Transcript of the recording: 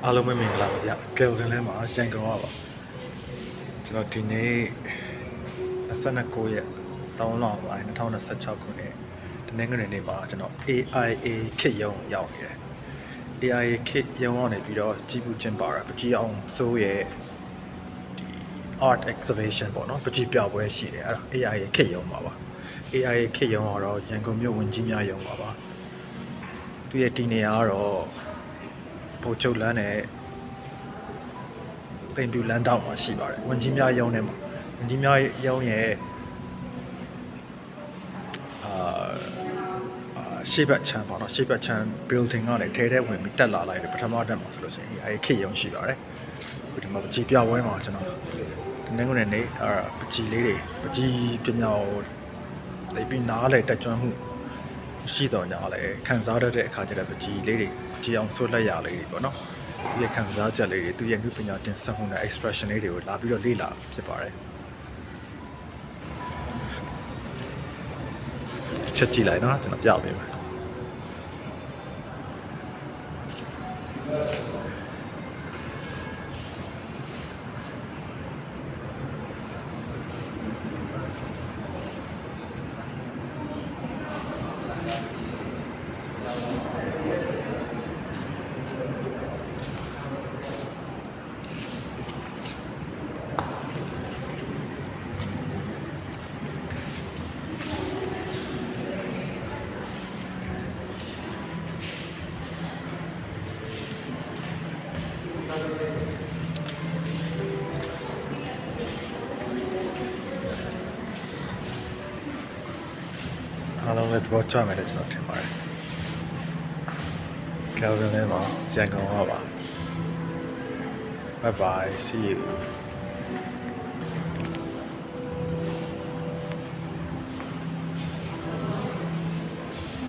အားလုံးပဲမင်္ဂလာပါဗျကယ်ဗင်လဲမှာရန်ကုန်ပါကျွန်တော်ဒီနေ့29ရက်3လပိုင်း2026ခုနှစ်တနင်္ဂနွေနေ့မှာကျွန်တော် AIA ခေတ်ရုံရောက်နေတယ် AIA ခေတ်ရုံကနေပြီးတော့ကြီးပူးကျင်းပါတာပကြီးအောင်စိုးရဲ့ဒီ art exhibition ပေါ့နော်ပကြီးပြပွဲရှိတယ်အဲ့ဒါ AIA ခေတ်ရုံပါ AIA ခေတ်ရုံကတော့ရန်ကုန်မြို့ဝင်ကြီးများရုံပါသူရဲ့ဒီနေရာကတော့ဗိုလ်ချုပ်လမ်းနဲ့တိမ်ပြူလမ်းတောက်မှာရှိပါတယ်ဝင်ကြီးများရုံးထဲမှာဝင်ကြီးများရုံးရဲ့ရှေ့ဘက်ချမ်းပေါ့နော်ရှေ့ဘက်ချမ်း building ကနေထဲထဲဝင်ပြီးတက်လာလိုက်တယ်ပထမတက်မှာဆိုလို့ရှိရင်အဲဒီခေတ်ရုံးရှိပါတယ်အခုဒီမှာပကြီးပြပွဲမှာကျွန်တော်ဒီနေ့ကနေပကြီးလေးတွေပကြီးပညာကိုလိုက်ပြီးနားလေတက်ကြွမှုရှိတော့ညာလဲခံစားတတ်တဲ့အခါကျတော့ပကြီးလေးတွေကြည်အောင်ဆွတ်လက်ရလေးတွေပေါ့နော်သူရဲ့ခံစားချက်လေးတွေသူရဲ့ပညာတင်ဆက်မှုနဲ့ expression လေးတွေကိုလာပြီးတော့လေ့လာဖြစ်ပါတယ်ချက်ကြည့်လိုက်နော်ကျွန်တော်ပြပေးမယ်အားလုံးလည်းသဘောကျမယ်လို့ကျွန်တော်ထင်ပါတယ်ကယ်ဗင်လဲမှာရန်ကုန်ပါBye bye see you